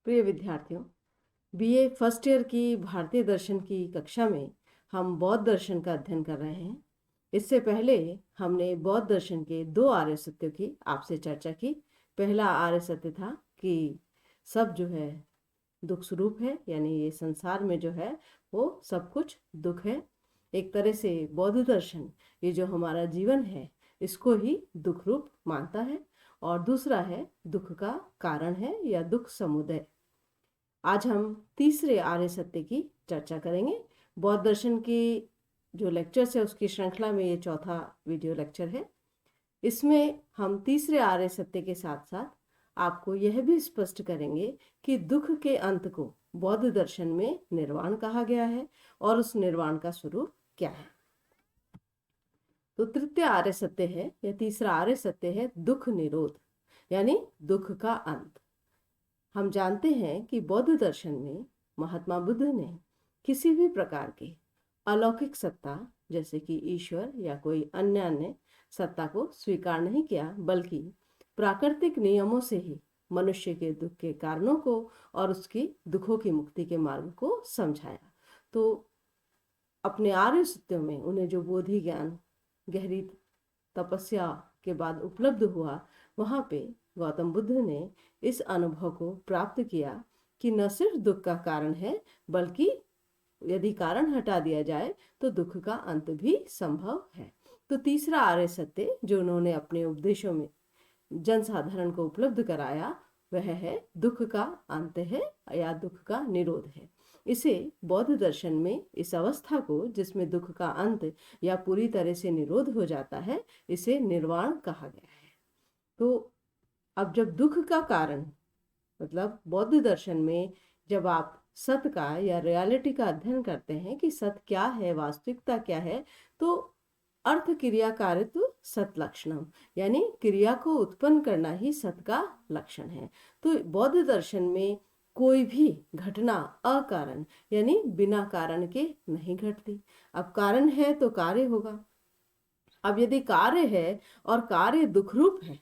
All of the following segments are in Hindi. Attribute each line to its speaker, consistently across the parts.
Speaker 1: प्रिय विद्यार्थियों, बीए फर्स्ट ईयर की भारतीय दर्शन की कक्षा में हम बौद्ध दर्शन का अध्ययन कर रहे हैं। इससे पहले हमने बौद्ध दर्शन के दो आर्य सत्यों की आपसे चर्चा की। पहला आर्य सत्य था कि सब जो है दुख स्वरूप है, यानी ये संसार में जो है वो सब कुछ दुख है। एक तरह से बौद्ध दर्शन ये जो हमारा जीवन है इसको ही दुख रूप मानता है। और दूसरा है दुख का कारण है या दुख समुदय। आज हम तीसरे आर्य सत्य की चर्चा करेंगे। बौद्ध दर्शन की जो लेक्चर्स है उसकी श्रृंखला में ये चौथा वीडियो लेक्चर है। इसमें हम तीसरे आर्य सत्य के साथ साथ आपको यह भी स्पष्ट करेंगे कि दुख के अंत को बौद्ध दर्शन में निर्वाण कहा गया है और उस निर्वाण का स्वरूप क्या है। तो तृतीय आर्य सत्य है या तीसरा आर्य सत्य है दुख निरोध, यानी दुख का अंत। हम जानते हैं कि बौद्ध दर्शन में महात्मा बुद्ध ने किसी भी प्रकार की अलौकिक सत्ता जैसे कि ईश्वर या कोई अन्य सत्ता को स्वीकार नहीं किया, बल्कि प्राकृतिक नियमों से ही मनुष्य के दुख के कारणों को और उसकी दुखों की मुक्ति के मार्ग को समझाया। तो अपने आर्य सत्यों में उन्हें जो बोधि ज्ञान गहरी तपस्या के बाद उपलब्ध हुआ, वहां पे गौतम बुद्ध ने इस अनुभव को प्राप्त किया कि न सिर्फ दुख का कारण है, बल्कि यदि कारण हटा दिया जाए तो दुख का अंत भी संभव है। तो तीसरा आर्य सत्य जो उन्होंने अपने उपदेशों में जनसाधारण को उपलब्ध कराया वह है दुख का अंत है या दुख का निरोध है। इसे बौद्ध दर्शन में इस अवस्था को जिसमें दुख का अंत या पूरी तरह से निरोध हो जाता है, इसे निर्वाण कहा गया है। तो अब जब दुख का कारण मतलब बौद्ध दर्शन में जब आप सत का या रियलिटी का अध्ययन करते हैं कि सत क्या है, वास्तविकता क्या है, तो अर्थ क्रिया कारित्व सत लक्षणम, यानी क्रिया को उत्पन्न करना ही सत का लक्षण है। तो बौद्ध दर्शन में कोई भी घटना अकारण यानी बिना कारण के नहीं घटती। अब कारण है तो कार्य होगा। अब यदि कार्य है और कार्य दुख रूप है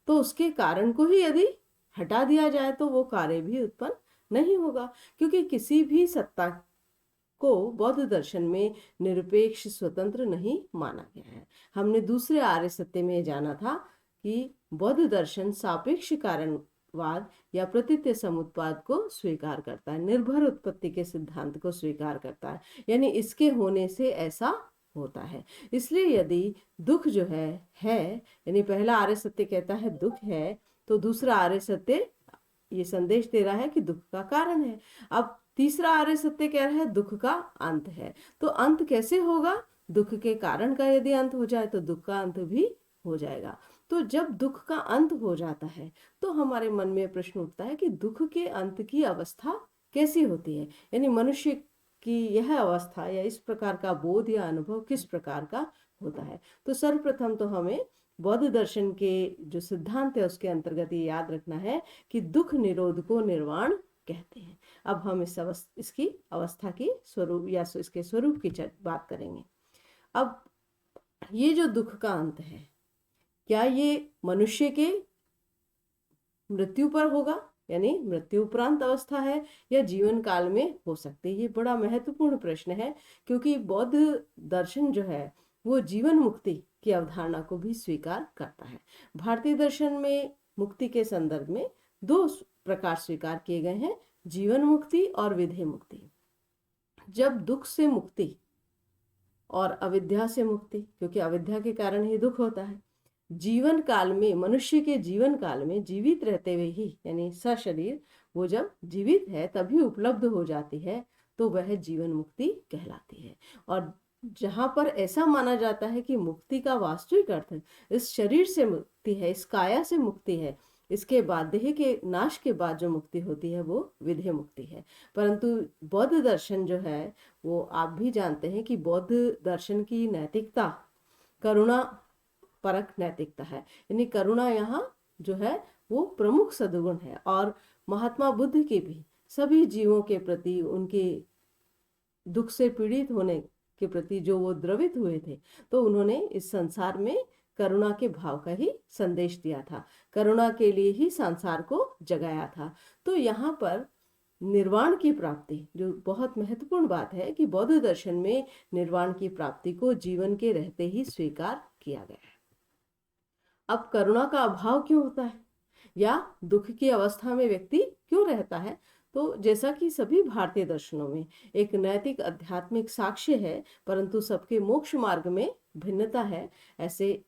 Speaker 1: तो उसके कारण को ही यदि हटा दिया जाए तो वो कार्य भी उत्पन्न नहीं होगा, क्योंकि किसी भी सत्ता को बौद्ध दर्शन में निरपेक्ष स्वतंत्र नहीं माना गया है। हमने दूसरे आर्य सत्य में जाना था कि बौद्ध दर्शन सापेक्ष कारणवाद या प्रतीत्य समुत्पाद को स्वीकार करता है, निर्भर उत्पत्ति के सिद्धांत को स्वीकार करता है, यानी इसके होने से ऐसा होता है। इसलिए यदि दुख जो है यानी पहला आर्य सत्य कहता है दुख है, तो दूसरा आर्य सत्य ये संदेश दे रहा है कि दुख का कारण है। अब तीसरा आर्य सत्य कह रहा है दुख का अंत है। तो अंत कैसे होगा? दुख के कारण का यदि अंत हो जाए तो दुख का अंत भी हो जाएगा। तो जब दुख का अंत हो जाता है तो हमारे मन में प्रश्न उठता है कि दुख के अंत की अवस्था कैसी होती है, यानी मनुष्य की यह अवस्था या इस प्रकार का बोध या अनुभव किस प्रकार का होता है। तो सर्वप्रथम तो हमें बौद्ध दर्शन के जो सिद्धांत है उसके अंतर्गत ये याद रखना है कि दुख निरोध को निर्वाण कहते हैं। अब हम इसकी अवस्था की स्वरूप या इसके स्वरूप की बात करेंगे। अब ये जो दुख का अंत है, क्या ये मनुष्य के मृत्यु पर होगा, यानी मृत्यु उपरांत अवस्था है, या जीवन काल में हो सकती है? ये बड़ा महत्वपूर्ण प्रश्न है, क्योंकि बौद्ध दर्शन जो है वो जीवन मुक्ति की अवधारणा को भी स्वीकार करता है। भारतीय दर्शन में मुक्ति के संदर्भ में दो प्रकार स्वीकार किए गए हैं, जीवन मुक्ति और विधेय मुक्ति। जब दुख से मुक्ति और अविद्या से मुक्ति, क्योंकि अविद्या के कारण ही दुख होता है, जीवन काल में मनुष्य के जीवन काल में जीवित रहते हुए ही यानी सशरीर वो जब जीवित है तभी उपलब्ध हो जाती है, तो वह जीवन मुक्ति कहलाती है। और जहां पर ऐसा माना जाता है कि मुक्ति का वास्तविक अर्थ इस शरीर से मुक्ति है, इस काया से मुक्ति है, इसके बाद देह के नाश के बाद जो मुक्ति होती है वो विधेय मुक्ति है। परंतु बौद्ध दर्शन जो है वो आप भी जानते हैं कि बौद्ध दर्शन की नैतिकता करुणा परक नैतिकता है, यानी करुणा यहाँ जो है वो प्रमुख सद्गुण है। और महात्मा बुद्ध के भी सभी जीवों के प्रति, उनके दुख से पीड़ित होने के प्रति जो वो द्रवित हुए थे, तो उन्होंने इस संसार में करुणा के भाव का ही संदेश दिया था, करुणा के लिए ही संसार को जगाया था। तो यहाँ पर निर्वाण की प्राप्ति, जो बहुत महत्वपूर्ण बात है कि बौद्ध दर्शन में निर्वाण की प्राप्ति को जीवन के रहते ही स्वीकार किया गया है। अब करुणा का अभाव क्यों होता है या दुख की अवस्था में व्यक्ति क्यों रहता है? तो जैसा कि सभी भारतीय दर्शनों में एक नैतिक आध्यात्मिक साक्ष्य है, परंतु सबके मोक्ष मार्ग में भिन्नता है। ऐसे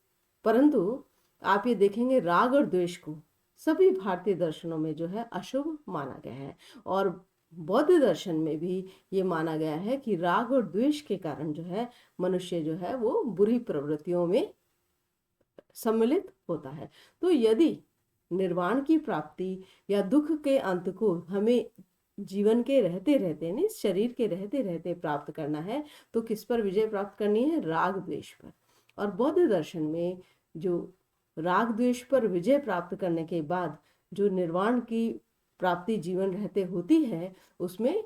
Speaker 1: परंतु आप ये देखेंगे राग और द्वेष को सभी भारतीय दर्शनों में जो है अशुभ माना गया है, और बौद्ध दर्शन में भी ये माना गया है कि राग और द्वेष के कारण जो है मनुष्य जो है वो बुरी प्रवृत्तियों में सम्मिलित होता है। तो यदि निर्वाण की प्राप्ति या दुख के अंत को हमें जीवन के रहते रहते नहीं, शरीर के रहते रहते प्राप्त करना है, तो किस पर विजय प्राप्त करनी है? राग द्वेष पर। और बौद्ध दर्शन में जो राग द्वेष पर विजय प्राप्त करने के बाद जो निर्वाण की प्राप्ति जीवन रहते होती है, उसमें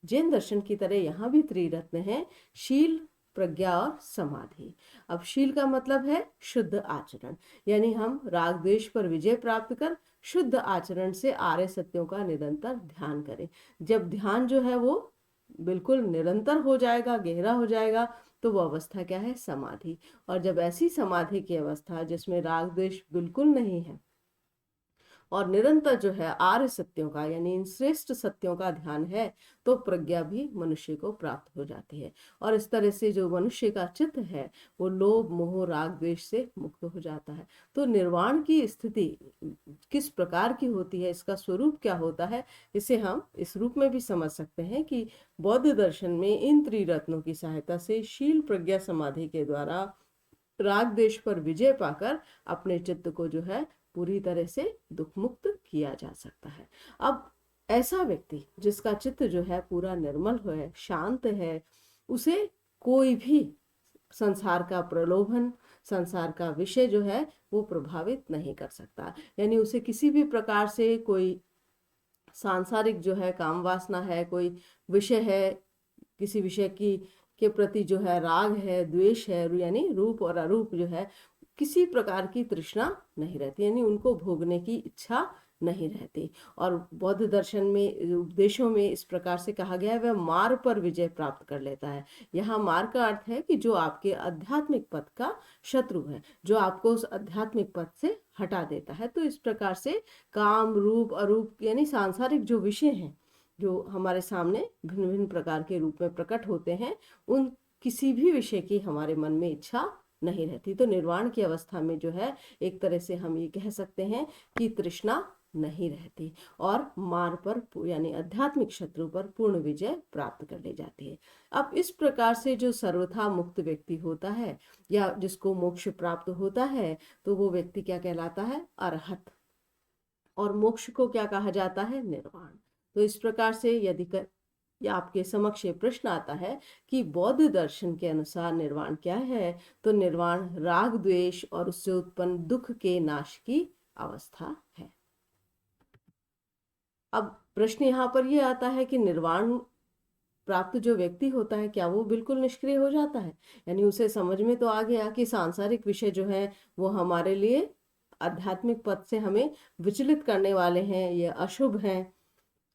Speaker 1: जैन दर्शन की तरह यहाँ भी त्रिरत्न है, शील, प्रज्ञा और समाधि। अब शील का मतलब है शुद्ध आचरण, यानी हम राग द्वेष पर विजय प्राप्त कर शुद्ध आचरण से आर्य सत्यों का निरंतर ध्यान करें। जब ध्यान जो है वो बिल्कुल निरंतर हो जाएगा, गहरा हो जाएगा, तो वो अवस्था क्या है? समाधि। और जब ऐसी समाधि की अवस्था जिसमें राग द्वेष बिल्कुल नहीं है और निरंतर जो है आर्य सत्यों का यानी इन श्रेष्ठ सत्यों का ध्यान है, तो प्रज्ञा भी मनुष्य को प्राप्त हो जाती है। और इस तरह से जो मनुष्य का चित्त है वो लोभ मोह राग द्वेष से मुक्त हो जाता है। तो निर्वाण की स्थिति किस प्रकार की होती है, इसका स्वरूप क्या होता है, इसे हम इस रूप में भी समझ सकते हैं कि बौद्ध दर्शन में इन त्रिरत्नों की सहायता से शील प्रज्ञा समाधि के द्वारा राग द्वेष पर विजय पाकर अपने चित्त को जो है पूरी तरह से दुख मुक्त किया जा सकता है। अब ऐसा व्यक्ति जिसका चित्त जो है पूरा निर्मल है, शांत है, उसे कोई भी संसार का प्रलोभन, संसार का विषय जो है वो प्रभावित नहीं कर सकता। यानी उसे किसी भी प्रकार से कोई सांसारिक जो है काम वासना है, कोई विषय है, किसी विषय की के प्रति जो है राग है, द्वेष है, यानी रूप और अरूप जो है, किसी प्रकार की तृष्णा नहीं रहती, यानी उनको भोगने की इच्छा नहीं रहती। और बौद्ध दर्शन में उपदेशों में इस प्रकार से कहा गया है, वह मार पर विजय प्राप्त कर लेता है। यहाँ मार का अर्थ है कि जो आपके आध्यात्मिक पथ का शत्रु है, जो आपको उस आध्यात्मिक पथ से हटा देता है। तो इस प्रकार से काम रूप अरूप यानी सांसारिक जो विषय हैं, जो हमारे सामने भिन्न भिन्न प्रकार के रूप में प्रकट होते हैं, उन किसी भी विषय की हमारे मन में इच्छा नहीं रहती। तो निर्वाण की अवस्था में जो है एक तरह से हम ये कह सकते हैं कि तृष्णा नहीं रहती और मार पर यानी आध्यात्मिक शत्रु पर पूर्ण विजय प्राप्त कर ले जाती है। अब इस प्रकार से जो सर्वथा मुक्त व्यक्ति होता है या जिसको मोक्ष प्राप्त होता है, तो वो व्यक्ति क्या कहलाता है? अरहत। और मोक्ष को क्या कहा जाता है? निर्वाण। तो इस प्रकार से यदि या आपके समक्ष ये प्रश्न आता है कि बौद्ध दर्शन के अनुसार निर्वाण क्या है, तो निर्वाण राग द्वेष और उससे उत्पन्न दुख के नाश की अवस्था है। अब प्रश्न यहाँ पर ये आता है कि निर्वाण प्राप्त जो व्यक्ति होता है, क्या वो बिल्कुल निष्क्रिय हो जाता है? यानी उसे समझ में तो आ गया कि सांसारिक विषय जो है वो हमारे लिए आध्यात्मिक पथ से हमें विचलित करने वाले हैं, ये अशुभ हैं।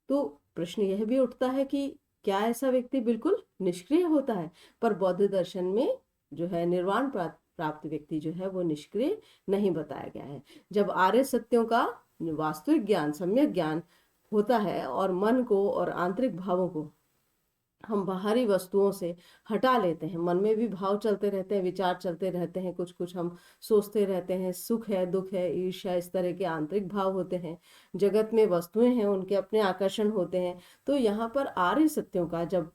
Speaker 1: तो प्रश्न यह भी उठता है कि क्या ऐसा व्यक्ति बिल्कुल निष्क्रिय होता है? पर बौद्ध दर्शन में जो है निर्वाण प्राप्त व्यक्ति जो है वो निष्क्रिय नहीं बताया गया है। जब आर्य सत्यों का वास्तविक ज्ञान, सम्यक ज्ञान होता है और मन को और आंतरिक भावों को हम बाहरी वस्तुओं से हटा लेते हैं, मन में भी भाव चलते रहते हैं, विचार चलते रहते हैं, कुछ कुछ हम सोचते रहते हैं, सुख है, दुख है, ईर्ष्या, इस तरह के आंतरिक भाव होते हैं, जगत में वस्तुएं हैं, उनके अपने आकर्षण होते हैं। तो यहाँ पर आर्य सत्यों का जब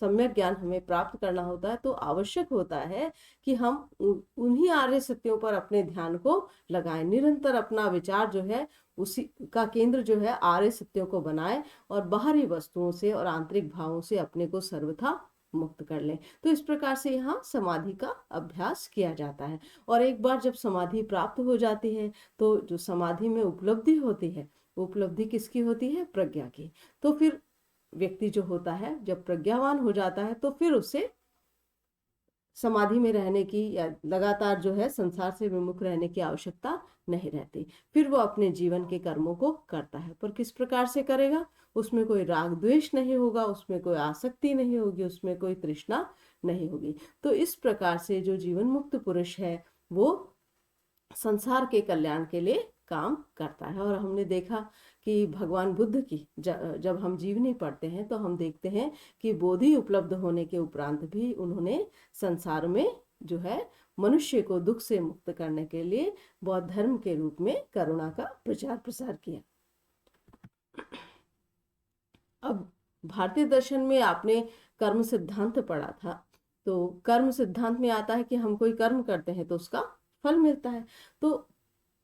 Speaker 1: सम्यक ज्ञान हमें प्राप्त करना होता है, तो आवश्यक होता है कि हम उन्हीं आर्य सत्यों पर अपने ध्यान को लगाएं, निरंतर अपना विचार जो है उसी का केंद्र जो है आर्य सत्यों को बनाए और बाहरी वस्तुओं से और आंतरिक भावों से अपने को सर्वथा मुक्त कर लें। तो इस प्रकार से यहाँ समाधि का अभ्यास किया जाता है। और एक बार जब समाधि प्राप्त हो जाती है, तो जो समाधि में उपलब्धि होती है, वो उपलब्धि किसकी होती है? प्रज्ञा की। तो फिर व्यक्ति जो होता है जब प्रज्ञावान हो जाता है, तो फिर उसे समाधि में रहने की या लगातार जो है संसार से विमुख रहने की आवश्यकता नहीं रहती। फिर वो अपने जीवन के कर्मों को करता है, पर किस प्रकार से करेगा? उसमें कोई राग द्वेष नहीं होगा, उसमें कोई आसक्ति नहीं होगी, उसमें कोई तृष्णा नहीं होगी। तो इस प्रकार से जो जीवन मुक्त पुरुष है वो संसार के कल्याण के लिए काम करता है। और हमने देखा कि भगवान बुद्ध की जब हम जीवनी पढ़ते हैं तो हम देखते हैं कि बोधि उपलब्ध होने के उपरांत भी उन्होंने संसार में जो है मनुष्य को दुख से मुक्त करने के लिए बौद्ध धर्म के रूप में करुणा का प्रचार प्रसार किया। अब भारतीय दर्शन में आपने कर्म सिद्धांत पढ़ा था, तो कर्म सिद्धांत में आता है कि हम कोई कर्म करते हैं तो उसका फल मिलता है। तो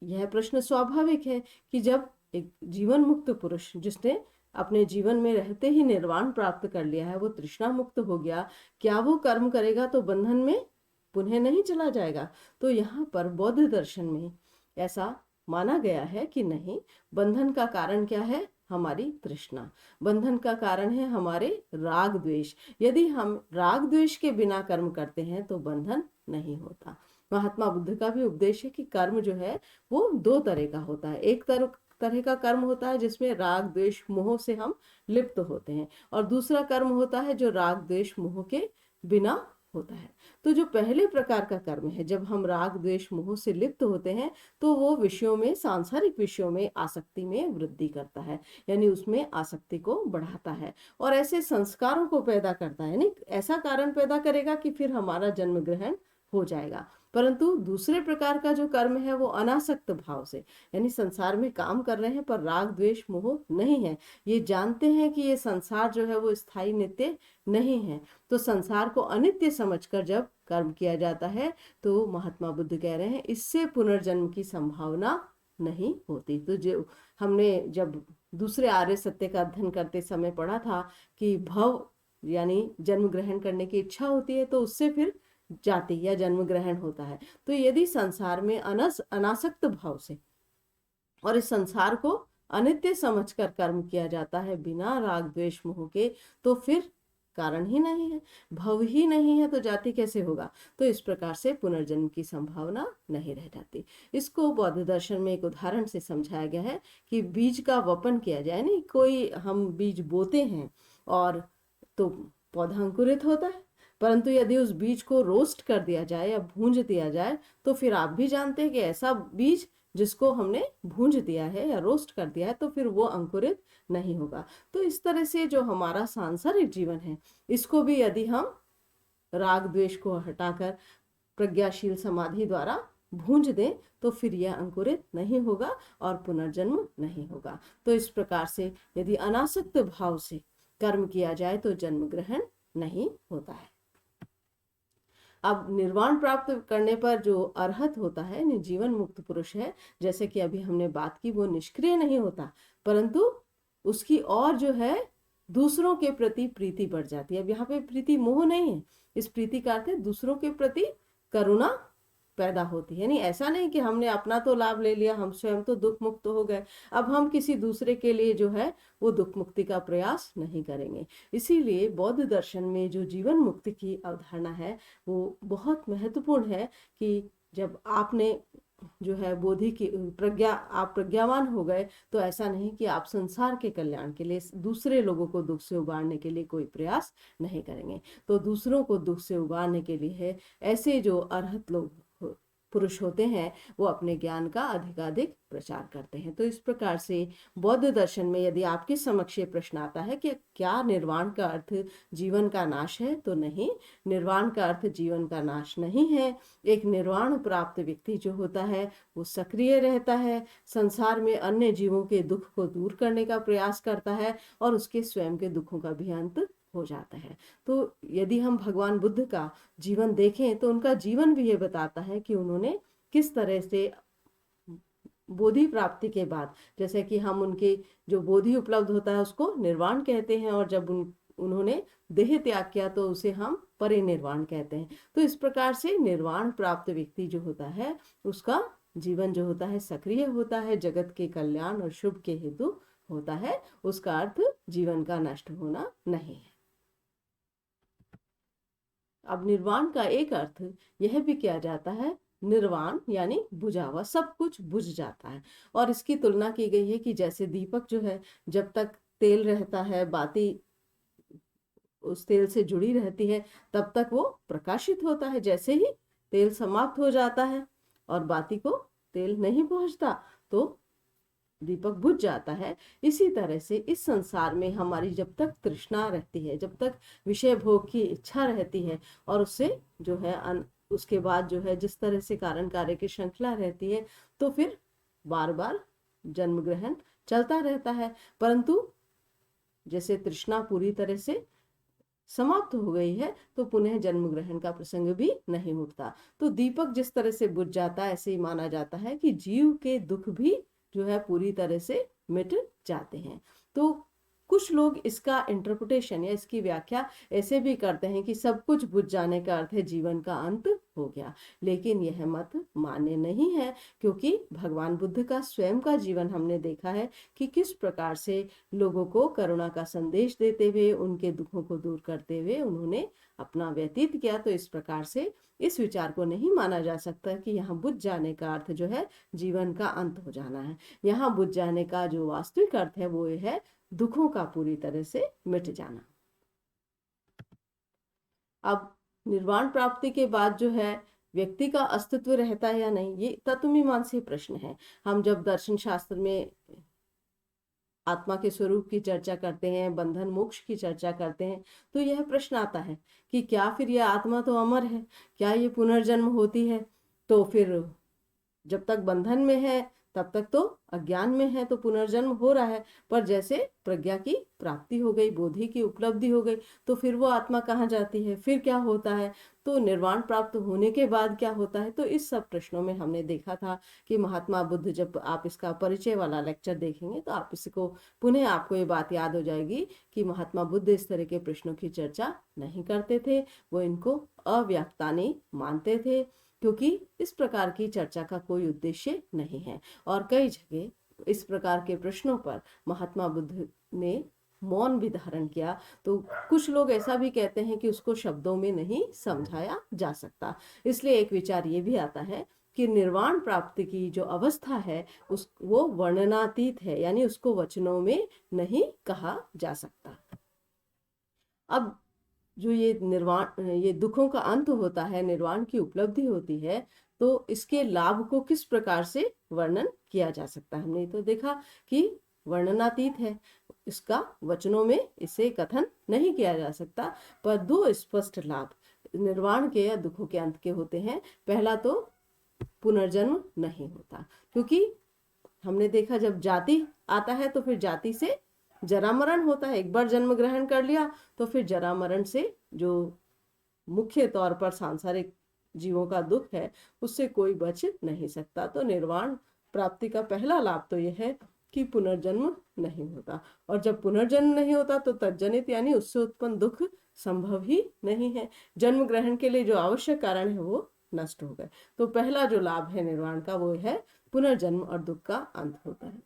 Speaker 1: यह प्रश्न स्वाभाविक है कि जब एक जीवन मुक्त पुरुष जिसने अपने जीवन में रहते ही निर्वाण प्राप्त कर लिया है, वो तृष्णा मुक्त हो गया, क्या वो कर्म करेगा तो बंधन में पुनः नहीं चला जाएगा? तो यहाँ पर बौद्ध दर्शन में ऐसा माना गया है कि नहीं, बंधन का कारण क्या है? हमारी तृष्णा। बंधन का कारण है हमारे राग द्वेष। यदि हम राग द्वेष के बिना कर्म करते हैं तो बंधन नहीं होता। महात्मा बुद्ध का भी उपदेश है कि कर्म जो है वो दो तरह का होता है। एक तरह का कर्म होता है जिसमें राग द्वेष मोह से हम लिप्त होते हैं, और दूसरा कर्म होता है जो राग द्वेष मोह के बिना होता है। तो जो पहले प्रकार का कर्म है, जब हम राग द्वेष मोह से लिप्त होते हैं, तो वो विषयों में, सांसारिक विषयों में आसक्ति में वृद्धि करता है, यानी उसमें आसक्ति को बढ़ाता है और ऐसे संस्कारों को पैदा करता है, यानी ऐसा कारण पैदा करेगा कि फिर हमारा जन्म ग्रहण हो जाएगा। परंतु दूसरे प्रकार का जो कर्म है वो अनासक्त भाव से, यानी संसार में काम कर रहे हैं पर राग द्वेष मोह नहीं है, ये जानते हैं कि ये संसार जो है वो स्थायी नित्य नहीं है। तो संसार को अनित्य समझकर जब कर्म किया जाता है तो महात्मा बुद्ध कह रहे हैं इससे पुनर्जन्म की संभावना नहीं होती। तो जो हमने जब दूसरे आर्य सत्य का अध्ययन करते समय पढ़ा था कि भव यानी जन्म ग्रहण करने की इच्छा होती है तो उससे फिर जाति या जन्म ग्रहण होता है। तो यदि संसार में अनासक्त भाव से और इस संसार को अनित्य समझकर कर्म किया जाता है बिना राग द्वेष मोह के, तो फिर कारण ही नहीं है, भव ही नहीं है, तो जाति कैसे होगा? तो इस प्रकार से पुनर्जन्म की संभावना नहीं रह जाती। इसको बौद्ध दर्शन में एक उदाहरण से समझाया गया है कि बीज का वपन किया जाए, नहीं कोई हम बीज बोते हैं और तो पौधा अंकुरित होता है, परंतु यदि उस बीज को रोस्ट कर दिया जाए या भूंज दिया जाए तो फिर आप भी जानते हैं कि ऐसा बीज जिसको हमने भूंज दिया है या रोस्ट कर दिया है तो फिर वो अंकुरित नहीं होगा। तो इस तरह से जो हमारा सांसारिक जीवन है इसको भी यदि हम राग द्वेष को हटाकर प्रज्ञाशील समाधि द्वारा भूंज दें तो फिर यह अंकुरित नहीं होगा और पुनर्जन्म नहीं होगा। तो इस प्रकार से यदि अनासक्त भाव से कर्म किया जाए तो जन्म ग्रहण नहीं होता है। अब निर्वाण प्राप्त करने पर जो अरहत होता है, जीवन मुक्त पुरुष है, जैसे कि अभी हमने बात की, वो निष्क्रिय नहीं होता परंतु उसकी और जो है दूसरों के प्रति प्रीति बढ़ जाती है। अब यहाँ पे प्रीति मोह नहीं है, इस प्रीति का अर्थ है दूसरों के प्रति करुणा पैदा होती है। नहीं, ऐसा नहीं कि हमने अपना तो लाभ ले लिया, हम स्वयं तो दुख मुक्त हो गए, अब हम किसी दूसरे के लिए जो है वो दुख मुक्ति का प्रयास नहीं करेंगे। इसीलिए बौद्ध दर्शन में जो जीवन मुक्ति की अवधारणा है वो बहुत महत्वपूर्ण है कि जब आपने जो है बोधि की आप प्रज्ञावान हो गए तो ऐसा नहीं कि आप संसार के कल्याण के लिए दूसरे लोगों को दुख से उबारने के लिए कोई प्रयास नहीं करेंगे। तो दूसरों को दुख से उबारने के लिए है ऐसे जो अरहत लोग पुरुष होते हैं वो अपने ज्ञान का अधिकाधिक प्रचार करते हैं। तो इस प्रकार से बौद्ध दर्शन में यदि आपके समक्ष ये प्रश्न आता है कि क्या निर्वाण का अर्थ जीवन का नाश है, तो नहीं, निर्वाण का अर्थ जीवन का नाश नहीं है। एक निर्वाण प्राप्त व्यक्ति जो होता है वो सक्रिय रहता है, संसार में अन्य जीवों के दुख को दूर करने का प्रयास करता है और उसके स्वयं के दुखों का भी अंत हो जाता है। तो यदि हम भगवान बुद्ध का जीवन देखें तो उनका जीवन भी ये बताता है कि उन्होंने किस तरह से बोधि प्राप्ति के बाद, जैसे कि हम उनके जो बोधि उपलब्ध होता है उसको निर्वाण कहते हैं, और जब उन्होंने देह त्याग किया तो उसे हम परिनिर्वाण कहते हैं। तो इस प्रकार से निर्वाण प्राप्त व्यक्ति जो होता है उसका जीवन जो होता है सक्रिय होता है, जगत के कल्याण और शुभ के हेतु होता है, उसका अर्थ जीवन का नष्ट होना नहीं है। अब निर्वाण का एक अर्थ यह भी किया जाता है, निर्वाण यानी बुझा हुआ, सब कुछ बुझ जाता है। और इसकी तुलना की गई है कि जैसे दीपक जो है, जब तक तेल रहता है, बाती उस तेल से जुड़ी रहती है, तब तक वो प्रकाशित होता है। जैसे ही तेल समाप्त हो जाता है और बाती को तेल नहीं पहुंचता तो दीपक बुझ जाता है। इसी तरह से इस संसार में हमारी जब तक तृष्णा रहती है, जब तक विषय भोग की इच्छा रहती है, और उससे जो है उसके बाद जो है जिस तरह से कारण कार्य की श्रृंखला रहती है, तो फिर बार बार जन्म ग्रहण चलता रहता है। परंतु जैसे तृष्णा पूरी तरह से समाप्त हो गई है तो पुनः जन्म ग्रहण का प्रसंग भी नहीं उठता। तो दीपक जिस तरह से बुझ जाता है, ऐसे ही माना जाता है कि जीव के दुख भी जो है पूरी तरह से मिट जाते हैं। तो कुछ लोग इसका इंटरप्रिटेशन या इसकी व्याख्या ऐसे भी करते हैं कि सब कुछ बुझ जाने का अर्थ है जीवन का अंत हो गया, लेकिन यह मत मान्य नहीं है, क्योंकि भगवान बुद्ध का स्वयं का जीवन हमने देखा है कि किस प्रकार से लोगों को करुणा का संदेश देते हुए, उनके दुखों को दूर करते हुए उन्होंने अपना व्यतीत किया। तो इस प्रकार से इस विचार को नहीं माना जा सकता कि यहाँ बुझ जाने का अर्थ जो है जीवन का अंत हो जाना है। यहाँ बुझ जाने का जो वास्तविक अर्थ है वो है दुखों का पूरी तरह से मिट जाना। अब निर्वाण प्राप्ति के बाद जो है व्यक्ति का अस्तित्व रहता है या नहीं, ये तत्वमीमांसी प्रश्न है। हम जब दर्शन शास्त्र में आत्मा के स्वरूप की चर्चा करते हैं, बंधन मोक्ष की चर्चा करते हैं, तो यह प्रश्न आता है कि क्या फिर यह आत्मा तो अमर है, क्या ये पुनर्जन्म होती है? तो फिर जब तक बंधन में है तब तक तो अज्ञान में है, तो पुनर्जन्म हो रहा है। पर जैसे प्रज्ञा की प्राप्ति हो गई, बोधि की उपलब्धि हो गई, तो फिर वो आत्मा कहाँ जाती है, फिर क्या होता है, तो निर्वाण प्राप्त होने के बाद क्या होता है? तो इस सब प्रश्नों में हमने देखा था कि महात्मा बुद्ध, जब आप इसका परिचय वाला लेक्चर देखेंगे तो आप इसको पुनः आपको ये बात याद हो जाएगी कि महात्मा बुद्ध इस तरह के प्रश्नों की चर्चा नहीं करते थे, वो इनको अव्याक्तानि मानते थे, क्योंकि इस प्रकार की चर्चा का कोई उद्देश्य नहीं है। और कई जगह इस प्रकार के प्रश्नों पर महात्मा बुद्ध ने मौन भी धारण किया। तो कुछ लोग ऐसा भी कहते हैं कि उसको शब्दों में नहीं समझाया जा सकता। इसलिए एक विचार ये भी आता है कि निर्वाण प्राप्ति की जो अवस्था है वो वर्णनातीत है, यानी उसको वचनों में नहीं कहा जा सकता। अब जो ये निर्वाण, ये दुखों का अंत होता है, निर्वाण की उपलब्धि होती है, तो इसके लाभ को किस प्रकार से वर्णन किया जा सकता है? हमने तो देखा कि वर्णनातीत है, इसका वचनों में इसे कथन नहीं किया जा सकता। पर दो स्पष्ट लाभ निर्वाण के या दुखों के अंत के होते हैं। पहला तो पुनर्जन्म नहीं होता, क्योंकि हमने देखा जब जाति आता है तो फिर जाति से जरा मरण होता है। एक बार जन्म ग्रहण कर लिया तो फिर जरा मरण से जो मुख्य तौर पर सांसारिक जीवों का दुख है उससे कोई बच नहीं सकता। तो निर्वाण प्राप्ति का पहला लाभ तो यह है कि पुनर्जन्म नहीं होता, और जब पुनर्जन्म नहीं होता तो तज्जनित यानी उससे उत्पन्न दुख संभव ही नहीं है। जन्म ग्रहण के लिए जो आवश्यक कारण है वो नष्ट हो गए। तो पहला जो लाभ है निर्वाण का वो है पुनर्जन्म और दुख का अंत होता है।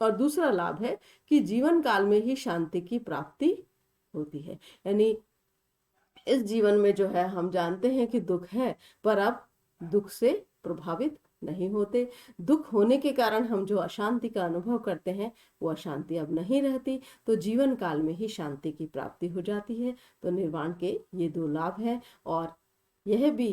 Speaker 1: और दूसरा लाभ है कि जीवन काल में ही शांति की प्राप्ति होती है। यानी इस जीवन में जो है हम जानते हैं कि दुख है, पर अब दुख से प्रभावित नहीं होते। दुख होने के कारण हम जो अशांति का अनुभव करते हैं वो अशांति अब नहीं रहती, तो जीवन काल में ही शांति की प्राप्ति हो जाती है। तो निर्वाण के ये दो लाभ हैं। और यह भी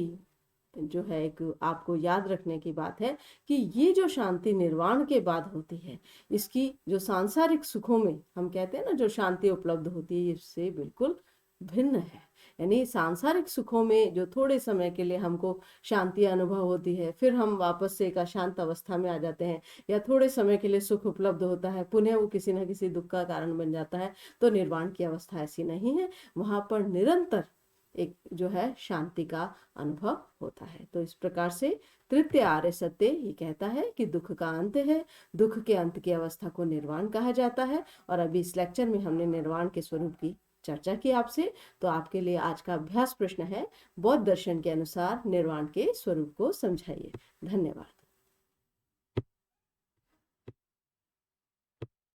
Speaker 1: जो है एक आपको याद रखने की बात है कि ये जो शांति निर्वाण के बाद होती है, इसकी जो सांसारिक सुखों में हम कहते हैं ना जो शांति उपलब्ध होती है, इससे बिल्कुल भिन्न है। यानी सांसारिक सुखों में जो थोड़े समय के लिए हमको शांति अनुभव होती है, फिर हम वापस से एक अशांत अवस्था में आ जाते हैं, या थोड़े समय के लिए सुख उपलब्ध होता है, पुनः वो किसी न किसी दुख का कारण बन जाता है। तो निर्वाण की अवस्था ऐसी नहीं है, वहां पर निरंतर एक जो है शांति का अनुभव होता है। तो इस प्रकार से तृतीय आर्य सत्य ये कहता है कि दुख का अंत है, दुख के अंत की अवस्था को निर्वाण कहा जाता है। और अभी इस लेक्चर में हमने निर्वाण के स्वरूप की चर्चा की आपसे। तो आपके लिए आज का अभ्यास प्रश्न है, बौद्ध दर्शन के अनुसार निर्वाण के स्वरूप को समझाइए। धन्यवाद।